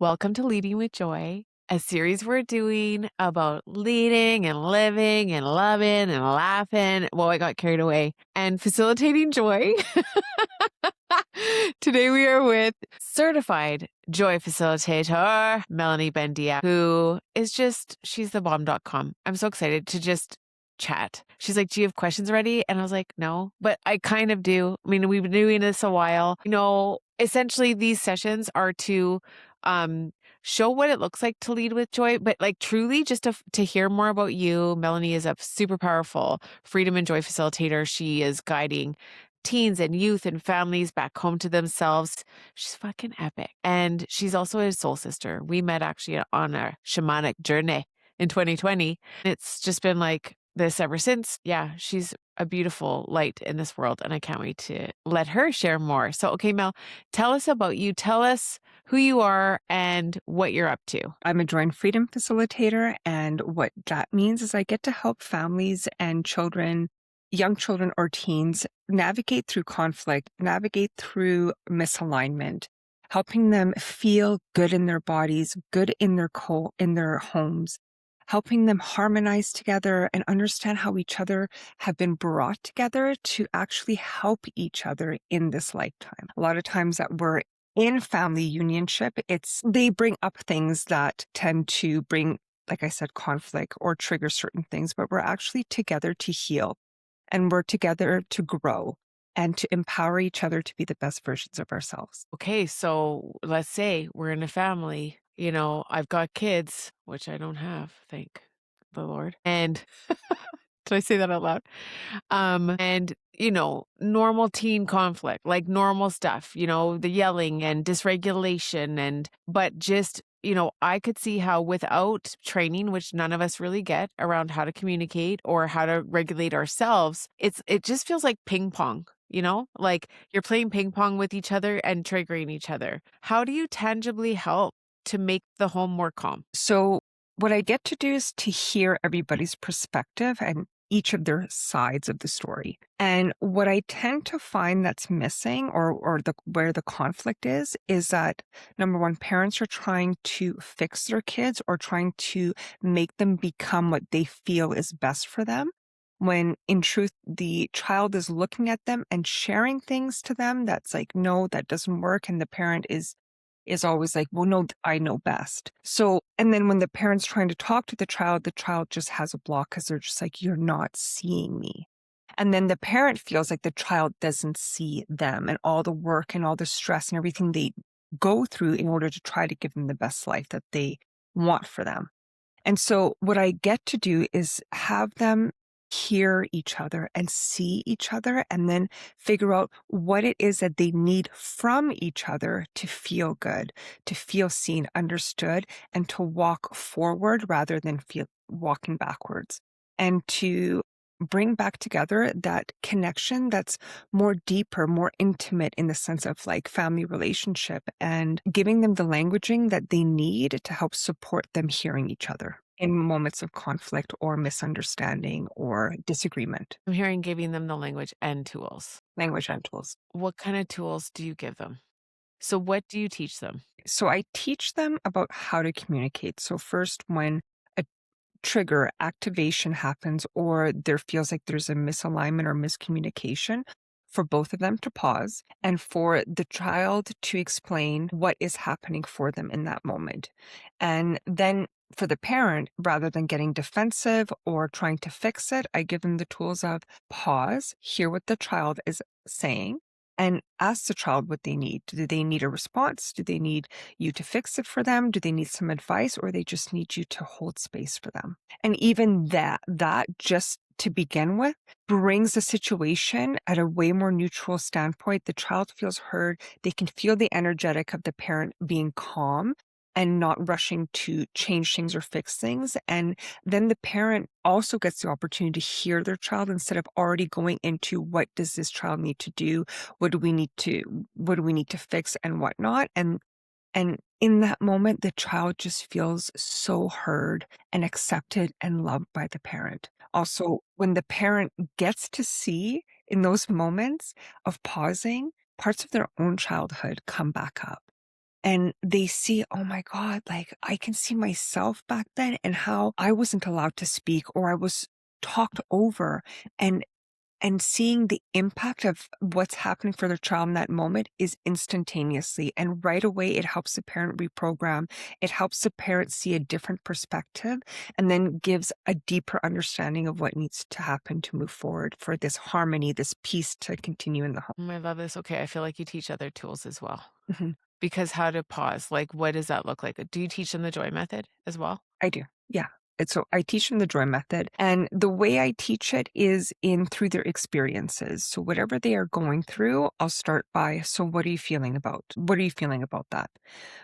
Welcome to Leading with Joy, a series we're doing about leading and living and loving and laughing. Well, I got carried away and facilitating joy. Today we are with Certified Joy Facilitator, Melanie Ben Diaf, who is she's the bomb.com. I'm so excited to just chat. She's like, do you have questions ready? And I was like, no, but I kind of do. I mean, we've been doing this a while. Essentially these sessions are to show what it looks like to lead with joy, but like truly just to hear more about you. Melanie is a super powerful freedom and joy facilitator. She is guiding teens and youth and families back home to themselves. She's fucking epic. And she's also a soul sister. We met actually on a shamanic journey in 2020. It's just been like this ever since. Yeah, she's a beautiful light in this world, and I can't wait to let her share more. So, okay, Mel, tell us about you. Tell us who you are and what you're up to. I'm a joy and freedom facilitator, and what that means is I get to help families and children, young children or teens, navigate through conflict, navigate through misalignment, helping them feel good in their bodies, good in their homes, helping them harmonize together and understand how each other have been brought together to actually help each other in this lifetime. A lot of times that we're in family unionship, they bring up things that tend to bring, like I said, conflict or trigger certain things, but we're actually together to heal, and we're together to grow and to empower each other to be the best versions of ourselves. Okay, so let's say we're in a family. I've got kids, which I don't have, thank the Lord. And did I say that out loud? And normal teen conflict, like normal stuff, the yelling and dysregulation but just, I could see how without training, which none of us really get around how to communicate or how to regulate ourselves, it just feels like ping pong. Like you're playing ping pong with each other and triggering each other. How do you tangibly help to make the home more calm? So what I get to do is to hear everybody's perspective and each of their sides of the story. And what I tend to find that's missing or where the conflict is that number one, parents are trying to fix their kids or trying to make them become what they feel is best for them. When in truth, the child is looking at them and sharing things to them that's like, no, that doesn't work. And the parent is always like, well, no, I know best. So, and then when the parent's trying to talk to the child just has a block because they're just like, you're not seeing me. And then the parent feels like the child doesn't see them and all the work and all the stress and everything they go through in order to try to give them the best life that they want for them. And so what I get to do is have them hear each other and see each other and then figure out what it is that they need from each other to feel good, to feel seen, understood, and to walk forward rather than feel walking backwards. And to bring back together that connection that's more deeper, more intimate in the sense of like family relationship and giving them the languaging that they need to help support them hearing each other in moments of conflict or misunderstanding or disagreement. I'm hearing giving them the language and tools. Language and tools. What kind of tools do you give them? So what do you teach them? So I teach them about how to communicate. So first, when a trigger activation happens or there feels like there's a misalignment or miscommunication, for both of them to pause and for the child to explain what is happening for them in that moment. And then for the parent, rather than getting defensive or trying to fix it, I give them the tools of pause, hear what the child is saying, and ask the child what they need. Do they need a response? Do they need you to fix it for them? Do they need some advice, or they just need you to hold space for them? And even that just to begin with brings the situation at a way more neutral standpoint. The child feels heard. They can feel the energetic of the parent being calm and not rushing to change things or fix things. And then the parent also gets the opportunity to hear their child instead of already going into what does this child need to do? What do we need to fix and whatnot? And in that moment, the child just feels so heard and accepted and loved by the parent. Also, when the parent gets to see in those moments of pausing, parts of their own childhood come back up. And they see, oh my God, like I can see myself back then and how I wasn't allowed to speak or I was talked over. And seeing the impact of what's happening for their child in that moment is instantaneously. And right away, it helps the parent reprogram. It helps the parent see a different perspective and then gives a deeper understanding of what needs to happen to move forward for this harmony, this peace to continue in the home. I love this. Okay, I feel like you teach other tools as well. Mhm. Because how to pause, like, what does that look like? Do you teach them the joy method as well? I do. Yeah. And so I teach them the joy method. And the way I teach it is in through their experiences. So whatever they are going through, I'll start by, so what are you feeling about? What are you feeling about that?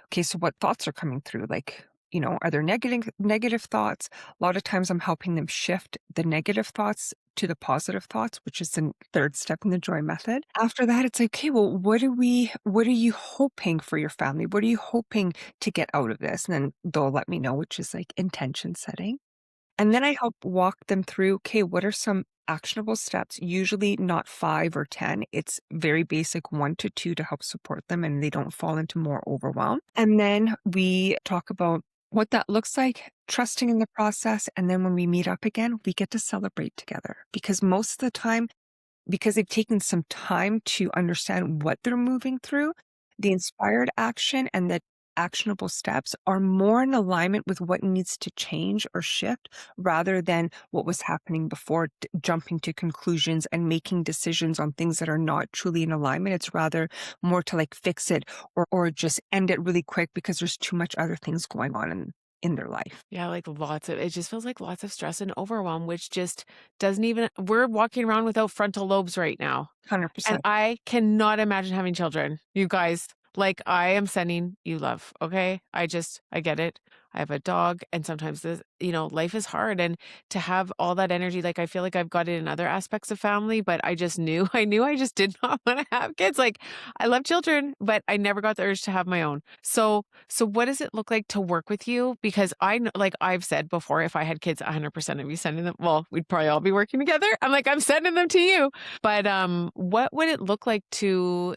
Okay, so what thoughts are coming through? Like, are there negative thoughts? A lot of times I'm helping them shift the negative thoughts to the positive thoughts, which is the third step in the joy method. After that, it's like, okay, well, what are you hoping for your family? What are you hoping to get out of this? And then they'll let me know, which is like intention setting. And then I help walk them through, okay, what are some actionable steps? Usually not 5 or 10. It's very basic 1 to 2 to help support them and they don't fall into more overwhelm. And then we talk about what that looks like, trusting in the process. And then when we meet up again, we get to celebrate together because most of the time, because they've taken some time to understand what they're moving through, the inspired action and the actionable steps are more in alignment with what needs to change or shift rather than what was happening before, jumping to conclusions and making decisions on things that are not truly in alignment. It's rather more to like fix it or just end it really quick because there's too much other things going on in their life. Yeah, like it just feels like lots of stress and overwhelm, which just doesn't even, we're walking around without frontal lobes right now. And 100%. I cannot imagine having children. You guys, like I am sending you love. Okay. I get it. I have a dog and sometimes life is hard and to have all that energy, like I feel like I've got it in other aspects of family, but I knew I just did not want to have kids. Like I love children, but I never got the urge to have my own. So what does it look like to work with you? Because I know, like I've said before, if I had kids, 100% of you sending them, well, we'd probably all be working together. I'm like, I'm sending them to you. But what would it look like to,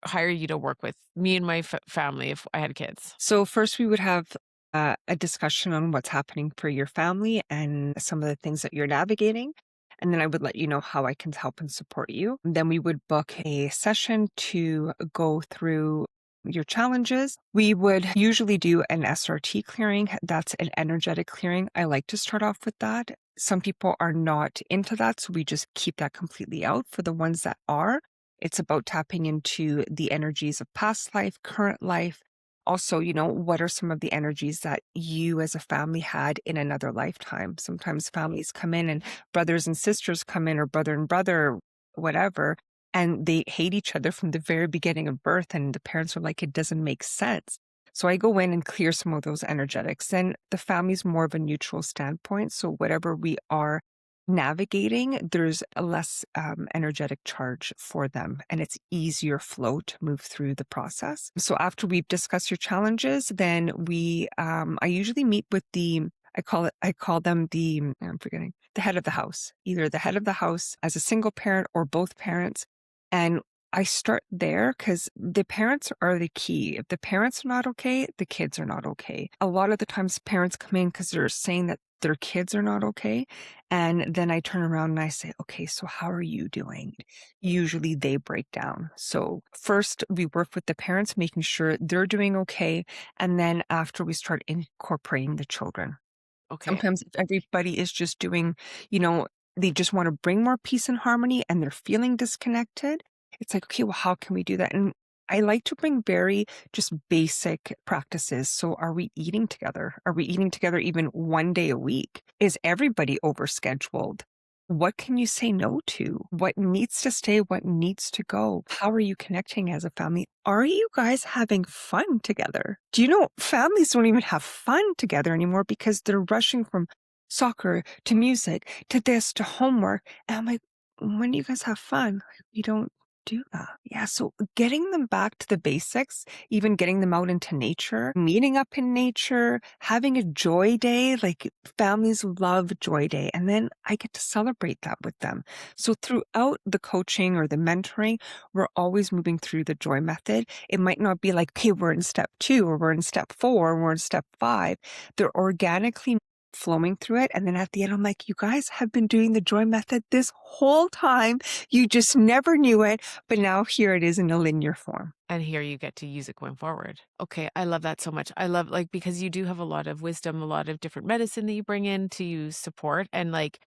hire you to work with me and my family if I had kids? So first we would have a discussion on what's happening for your family and some of the things that you're navigating. And then I would let you know how I can help and support you. Then we would book a session to go through your challenges. We would usually do an SRT clearing. That's an energetic clearing. I like to start off with that. Some people are not into that, so we just keep that completely out. For the ones that are, it's about tapping into the energies of past life, current life. Also, what are some of the energies that you as a family had in another lifetime? Sometimes families come in and brothers and sisters come in, or brother and brother, whatever, and they hate each other from the very beginning of birth. And the parents are like, it doesn't make sense. So I go in and clear some of those energetics. And the family's more of a neutral standpoint. So whatever we are navigating, there's a less energetic charge for them and it's easier flow to move through the process. So after we've discussed your challenges, then I usually meet with I call them I'm forgetting, the head of the house, either the head of the house as a single parent or both parents. And I start there because the parents are the key. If the parents are not okay, the kids are not okay. A lot of the times parents come in because they're saying that their kids are not okay. And then I turn around and I say, okay, so how are you doing? Usually they break down. So first we work with the parents, making sure they're doing okay. And then after we start incorporating the children. Okay. Sometimes if everybody is just doing, they just want to bring more peace and harmony and they're feeling disconnected. It's like, okay, well, how can we do that? And I like to bring very just basic practices. So are we eating together? Are we eating together even 1 day a week? Is everybody overscheduled? What can you say no to? What needs to stay? What needs to go? How are you connecting as a family? Are you guys having fun together? Do you know families don't even have fun together anymore because they're rushing from soccer to music to this to homework. And I'm like, when do you guys have fun? We don't do that. Yeah. So getting them back to the basics, even getting them out into nature, meeting up in nature, having a joy day, like families love joy day. And then I get to celebrate that with them. So throughout the coaching or the mentoring, we're always moving through the joy method. It might not be like, okay, we're in step 2 or we're in step 4 or we're in step 5. They're organically flowing through it. And then at the end, I'm like, you guys have been doing the joy method this whole time. You just never knew it. But now here it is in a linear form. And here you get to use it going forward. Okay, I love that so much. I love, like, because you do have a lot of wisdom, a lot of different medicine that you bring in to use support. And like,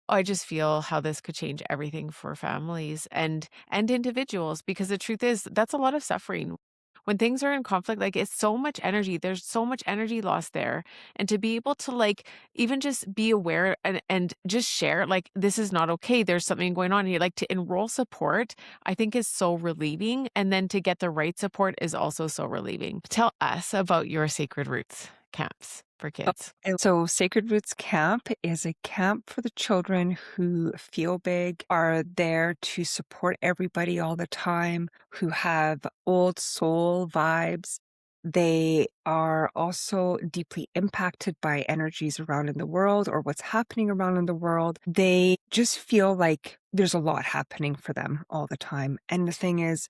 I just feel how this could change everything for families and individuals, because the truth is that's a lot of suffering. When things are in conflict, like, it's so much energy. There's so much energy lost there. And to be able to, like, even just be aware and just share, like, this is not okay. There's something going on here. Like, to enroll support, I think is so relieving. And then to get the right support is also so relieving. Tell us about your Sacred Roots camps for kids. And so Sacred Roots Camp is a camp for the children who feel big, are there to support everybody all the time, who have old soul vibes. They are also deeply impacted by energies around in the world or what's happening around in the world. They just feel like there's a lot happening for them all the time. And the thing is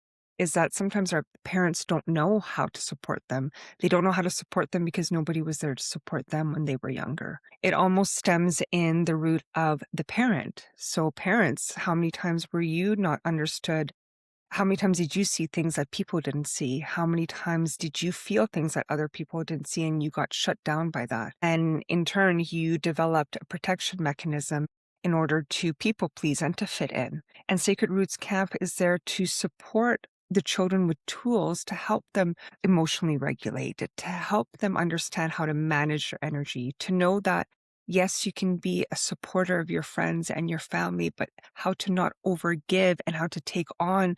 that sometimes our parents don't know how to support them. They don't know how to support them because nobody was there to support them when they were younger. It almost stems in the root of the parent. So parents, how many times were you not understood? How many times did you see things that people didn't see? How many times did you feel things that other people didn't see and you got shut down by that? And in turn, you developed a protection mechanism in order to people please and to fit in. And Sacred Roots Camp is there to support the children with tools to help them emotionally regulate, to help them understand how to manage their energy, to know that yes, you can be a supporter of your friends and your family, but how to not overgive and how to take on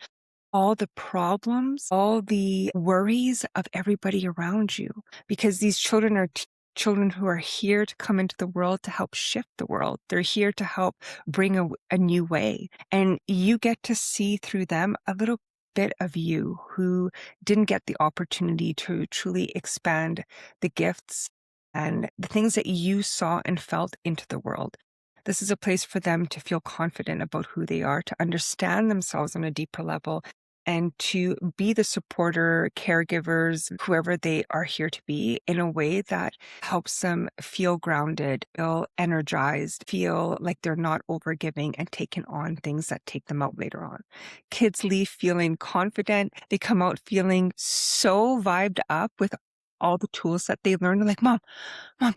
all the problems, all the worries of everybody around you, because these children are children who are here to come into the world to help shift the world. They're here to help bring a new way. And you get to see through them a little bit of you who didn't get the opportunity to truly expand the gifts and the things that you saw and felt into the world. This is a place for them to feel confident about who they are, to understand themselves on a deeper level, and to be the supporter, caregivers, whoever they are here to be, in a way that helps them feel grounded, feel energized, feel like they're not overgiving and taking on things that take them out later on. Kids leave feeling confident. They come out feeling so vibed up with all the tools that they learned. They're like, Mom,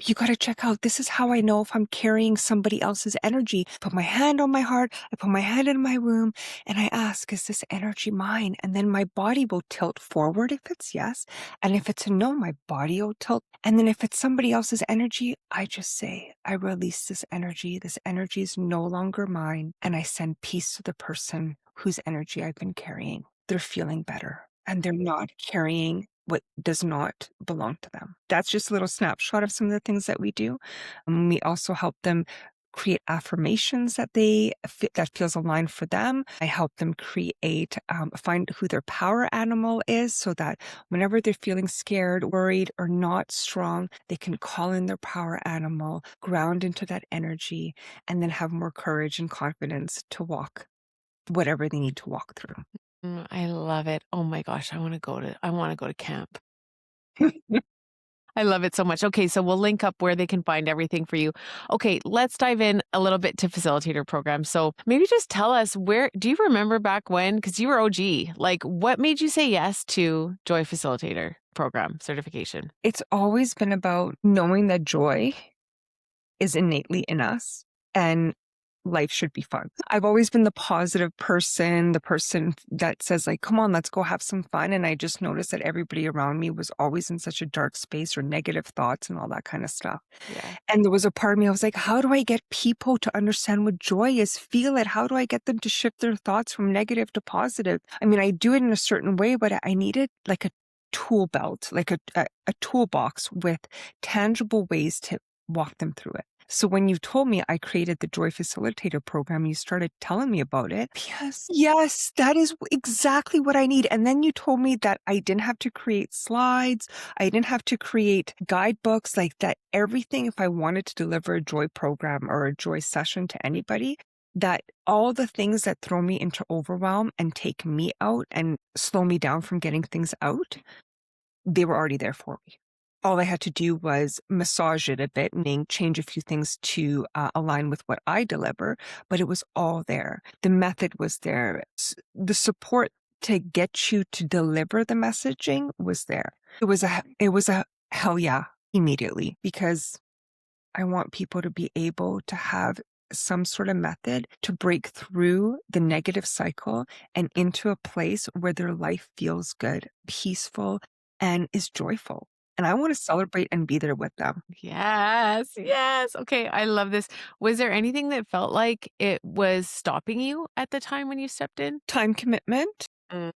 you got to check out. This is how I know if I'm carrying somebody else's energy. Put my hand on my heart. I put my hand in my womb and I ask, is this energy mine? And then my body will tilt forward if it's yes. And if it's a no, my body will tilt. And then if it's somebody else's energy, I just say, I release this energy. This energy is no longer mine. And I send peace to the person whose energy I've been carrying. They're feeling better and they're not carrying what does not belong to them. That's just a little snapshot of some of the things that we do. We also help them create affirmations that that feels aligned for them. I help them create, find who their power animal is, so that whenever they're feeling scared, worried, or not strong, they can call in their power animal, ground into that energy, and then have more courage and confidence to walk whatever they need to walk through. I love it. Oh my gosh, I want to go to camp. I love it so much. Okay, so we'll link up where they can find everything for you. Okay, let's dive in a little bit to facilitator programs. So maybe just tell us, where do you remember back when, because you were OG, like what made you say yes to Joy Facilitator program certification? It's always been about knowing that joy is innately in us and life should be fun. I've always been the positive person, the person that says like, come on, let's go have some fun. And I just noticed that everybody around me was always in such a dark space or negative thoughts and all that kind of stuff. Yeah. And there was a part of me, I was like, how do I get people to understand what joy is, feel it? How do I get them to shift their thoughts from negative to positive? I mean, I do it in a certain way, but I needed like a tool belt, like a toolbox with tangible ways to walk them through it. So when you told me I created the Joy Facilitator program, you started telling me about it. Yes, that is exactly what I need. And then you told me that I didn't have to create slides. I didn't have to create guidebooks, like that everything, if I wanted to deliver a joy program or a joy session to anybody, that all the things that throw me into overwhelm and take me out and slow me down from getting things out, they were already there for me. All I had to do was massage it a bit, meaning change a few things to align with what I deliver, but it was all there. The method was there. The support to get you to deliver the messaging was there. It was a hell yeah immediately, because I want people to be able to have some sort of method to break through the negative cycle and into a place where their life feels good, peaceful, and is joyful. And I want to celebrate and be there with them. Yes, yes. Okay, I love this. Was there anything that felt like it was stopping you at the time when you stepped in? Time commitment, Mm.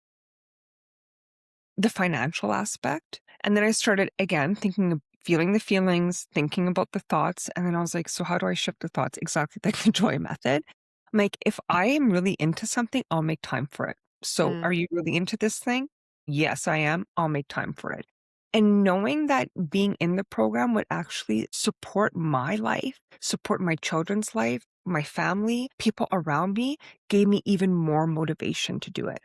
the financial aspect. And then I started again thinking of feeling the feelings, thinking about the thoughts. And then I was like, so how do I shift the thoughts? Exactly like the joy method. I'm like, if I am really into something, I'll make time for it. So Mm. are you really into this thing? Yes, I am. I'll make time for it. And knowing that being in the program would actually support my life, support my children's life, my family, people around me, gave me even more motivation to do it.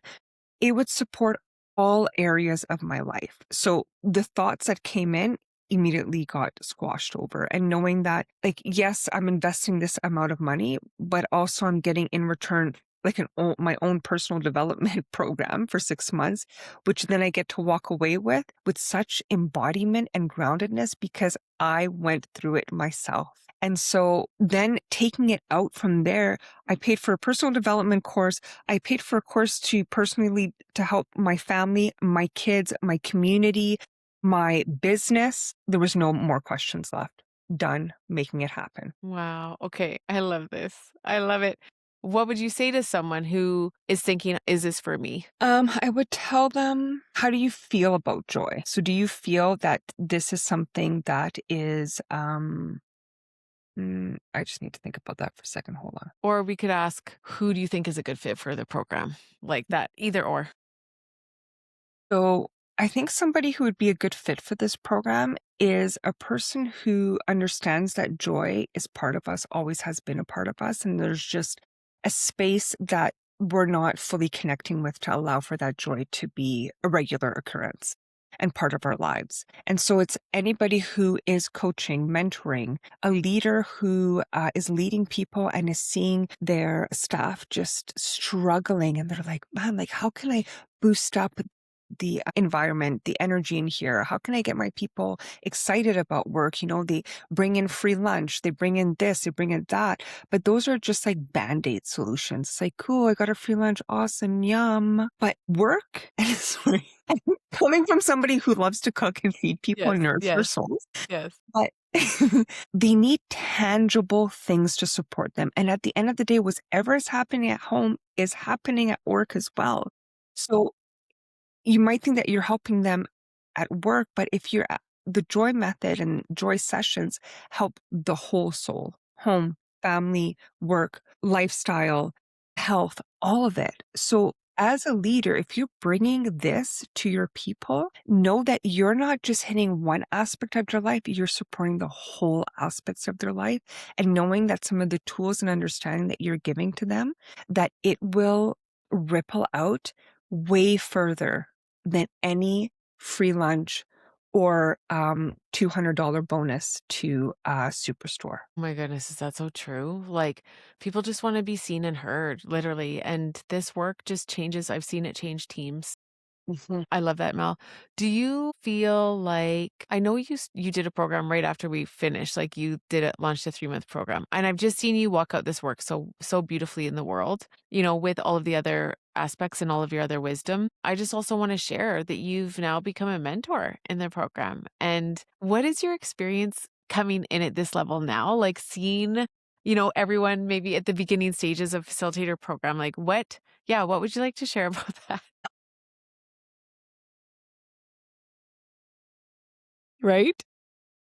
It would support all areas of my life. So the thoughts that came in immediately got squashed over. And knowing that, like, yes, I'm investing this amount of money, but also I'm getting in return like my own personal development program for 6 months, which then I get to walk away with such embodiment and groundedness because I went through it myself. And so then taking it out from there, I paid for a personal development course. I paid for a course to personally to help my family, my kids, my community, my business. There was no more questions left. Done making it happen. Wow. Okay, I love this. I love it. What would you say to someone who is thinking, is this for me? I would tell them, how do you feel about joy? So do you feel that this is something that is I just need to think about that for a second. Hold on. Or we could ask, who do you think is a good fit for the program? Like that, either or. So I think somebody who would be a good fit for this program is a person who understands that joy is part of us, always has been a part of us. And there's just a space that we're not fully connecting with to allow for that joy to be a regular occurrence and part of our lives. And so it's anybody who is coaching, mentoring, a leader who is leading people and is seeing their staff just struggling. And they're like, man, like, how can I boost up the environment, the energy in here? How can I get my people excited about work? They bring in free lunch, they bring in this, they bring in that. But those are just like band-aid solutions. It's like, cool, I got a free lunch, awesome, yum. But work, sorry, coming from somebody who loves to cook and feed people Yes, and nurture their yes, souls, yes. but they need tangible things to support them. And at the end of the day, whatever is happening at home is happening at work as well. So you might think that you're helping them at work, but if you're the joy method and joy sessions help the whole soul, home, family, work, lifestyle, health, all of it. So as a leader, if you're bringing this to your people, know that you're not just hitting one aspect of their life, you're supporting the whole aspects of their life, and knowing that some of the tools and understanding that you're giving to them, that it will ripple out way further than any free lunch or $200 bonus to a superstore. Oh my goodness, is that so true? Like, people just want to be seen and heard, literally. And this work just changes. I've seen it change teams. Mhm. I love that, Mel. Do you feel like I know you did a program right after we finished, like you did it, launched a 3-month program, and I've just seen you walk out this work so beautifully in the world, with all of the other aspects and all of your other wisdom. I just also want to share that you've now become a mentor in the program. And what is your experience coming in at this level now? Like seeing, everyone maybe at the beginning stages of facilitator program, like what would you like to share about that? Right?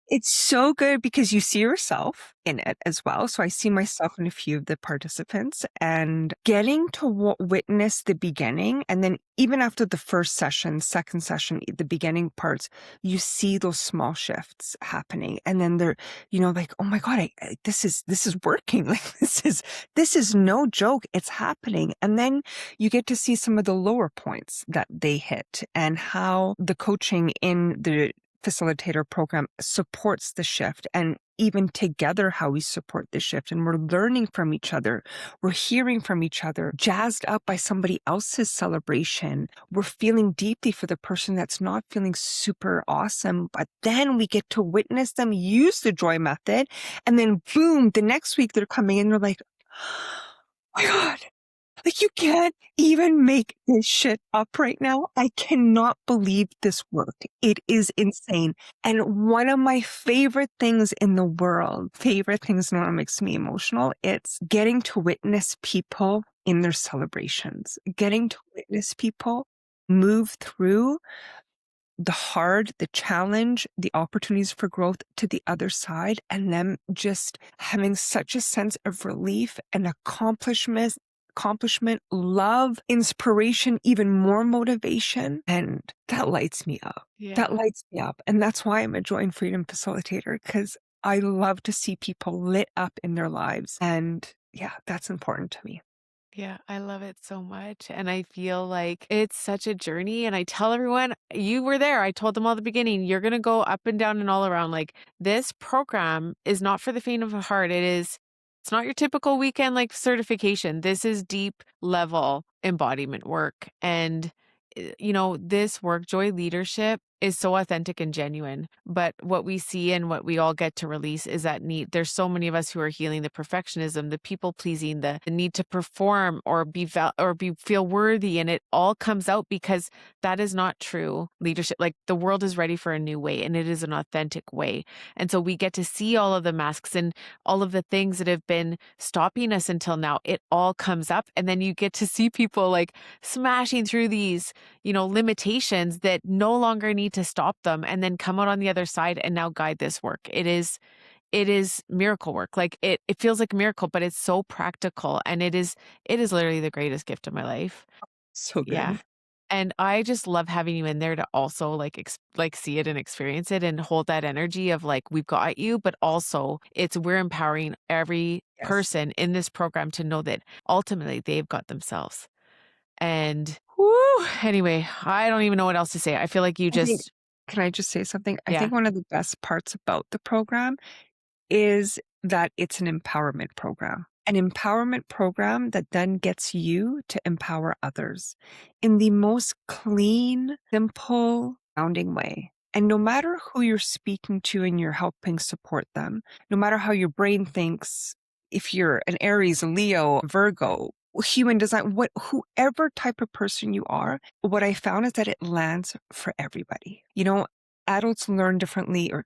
It's so good because you see yourself in it as well. So I see myself in a few of the participants, and getting to witness the beginning. And then even after the first session, second session, the beginning parts, you see those small shifts happening. And then they're, like, oh my God, this is working. Like this is no joke. It's happening. And then you get to see some of the lower points that they hit and how the coaching in the facilitator program supports the shift, and even together how we support the shift. And we're learning from each other. We're hearing from each other, jazzed up by somebody else's celebration. We're feeling deeply for the person that's not feeling super awesome, but then we get to witness them use the joy method. And then boom, the next week they're coming in, they're like, oh my God, like, you can't even make this shit up right now. I cannot believe this worked. It is insane. And one of my favorite things in the world, and what makes me emotional, it's getting to witness people in their celebrations, getting to witness people move through the challenge, the opportunities for growth to the other side, and them just having such a sense of relief and accomplishment, love, inspiration, even more motivation. And that lights me up. Yeah. That lights me up. And that's why I'm a Joy and Freedom facilitator, because I love to see people lit up in their lives. And yeah, that's important to me. Yeah, I love it so much. And I feel like it's such a journey. And I tell everyone, you were there. I told them all the beginning, you're going to go up and down and all around. Like, this program is not for the faint of heart. It's not your typical weekend like certification. This is deep level embodiment work. And, this work, joy leadership, is so authentic and genuine. But what we see and what we all get to release is that need. There's so many of us who are healing the perfectionism, the people pleasing, the need to perform or feel worthy, and it all comes out because that is not true leadership. Like, the world is ready for a new way, and it is an authentic way. And so we get to see all of the masks and all of the things that have been stopping us until now. It all comes up, and then you get to see people like smashing through these limitations that no longer need to stop them, and then come out on the other side and now guide this work. It is miracle work. Like, it feels like a miracle, but it's so practical, and it is literally the greatest gift of my life. So Yeah. good. And I just love having you in there to also like see it and experience it and hold that energy of like, we've got you, but also we're empowering every Yes. person in this program to know that ultimately they've got themselves. And whoo, anyway, I don't even know what else to say. I feel like you I think, just, can I just say something? I yeah, think one of the best parts about the program is that it's an empowerment program. An empowerment program that then gets you to empower others in the most clean, simple, grounding way. And no matter who you're speaking to and you're helping support them, no matter how your brain thinks, if you're an Aries, a Leo, Virgo, human design, whoever type of person you are, what I found is that it lands for everybody. Adults learn differently, or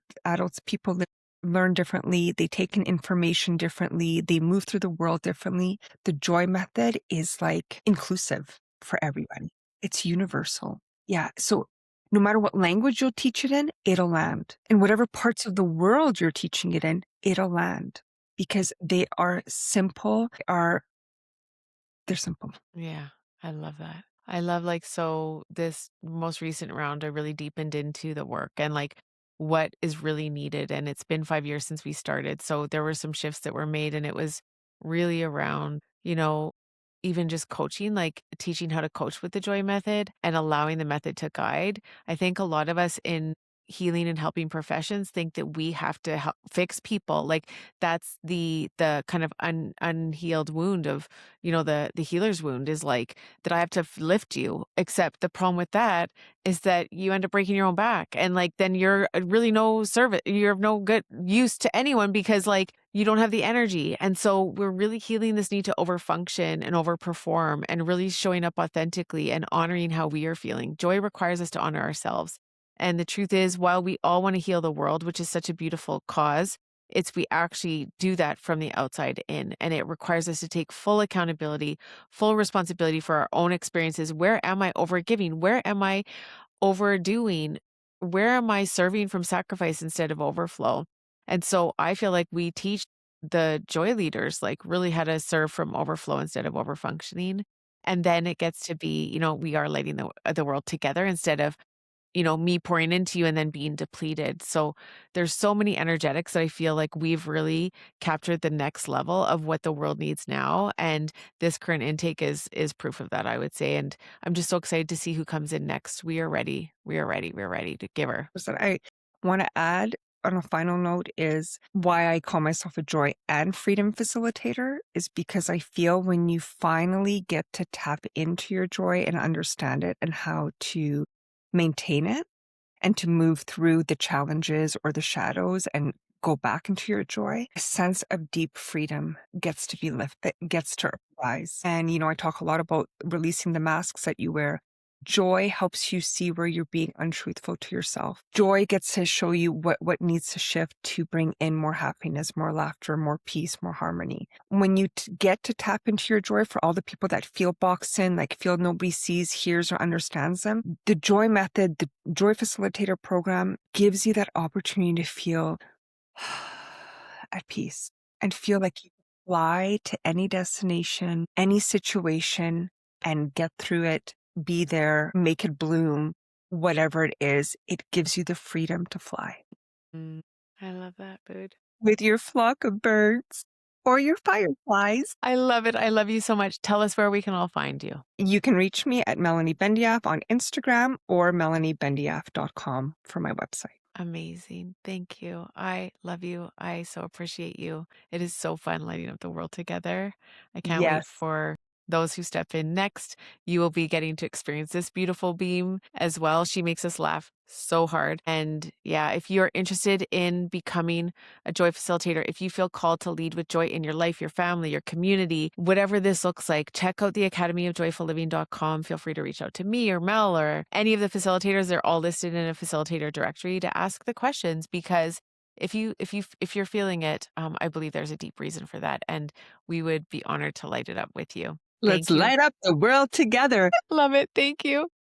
people learn differently. They take in information differently. They move through the world differently. The joy method is like inclusive for everybody. It's universal. Yeah. So no matter what language you'll teach it in, it'll land. And whatever parts of the world you're teaching it in, it'll land, because they are simple, they're simple. yeah, I love that. I love, like, so this most recent round, I really deepened into the work and like what is really needed. And it's been 5 years since we started. So there were some shifts that were made, and it was really around, even just coaching, like teaching how to coach with the joy method and allowing the method to guide. I think a lot of us in healing and helping professions think that we have to help fix people. Like, that's the kind of unhealed wound of, the healer's wound is like that I have to lift you. Except the problem with that is that you end up breaking your own back, and like then you're really no service. You're of no good use to anyone because like you don't have the energy. And so we're really healing this need to overfunction and overperform, and really showing up authentically and honoring how we are feeling. Joy requires us to honor ourselves. And the truth is, while we all want to heal the world, which is such a beautiful cause, we actually do that from the outside in. And it requires us to take full accountability, full responsibility for our own experiences. Where am I overgiving? Where am I overdoing? where am I serving from sacrifice instead of overflow? And so I feel like we teach the joy leaders like really how to serve from overflow instead of overfunctioning. And then it gets to be, we are lighting the world together instead of me pouring into you and then being depleted. So there's so many energetics that I feel like we've really captured the next level of what the world needs now. And this current intake is proof of that, I would say. And I'm just so excited to see who comes in next. We are ready. We are ready. We're ready to give her. That I want to add on a final note is why I call myself a joy and freedom facilitator is because I feel when you finally get to tap into your joy and understand it and how to maintain it and to move through the challenges or the shadows and go back into your joy, a sense of deep freedom gets to be lifted, gets to rise. And, I talk a lot about releasing the masks that you wear. Joy helps you see where you're being untruthful to yourself. Joy gets to show you what needs to shift to bring in more happiness, more laughter, more peace, more harmony. When you get to tap into your joy, for all the people that feel boxed in, like feel nobody sees, hears, or understands them, the joy method, the joy facilitator program gives you that opportunity to feel at peace and feel like you can fly to any destination, any situation, and get through it, be there, make it bloom, whatever it is. It gives you the freedom to fly Mm, I love that, Bood. with your flock of birds or your fireflies. I love it. I love you so much. Tell us where we can all find you. You can reach me at Melanie Ben Diaf on Instagram or melaniebendiaf.com for my website. Amazing. Thank you. I love you. I so appreciate you. It is so fun lighting up the world together. I can't wait Yes. for those who step in next. You will be getting to experience this beautiful beam as well. She makes us laugh so hard. And yeah, if you're interested in becoming a joy facilitator, if you feel called to lead with joy in your life, your family, your community, whatever this looks like, check out the academyofjoyfulliving.com. Feel free to reach out to me or Mel or any of the facilitators. They're all listed in a facilitator directory to ask the questions, because if you're feeling it, I believe there's a deep reason for that, and we would be honored to light it up with you. Let's Thank you. light up the world together. Love it. Thank you.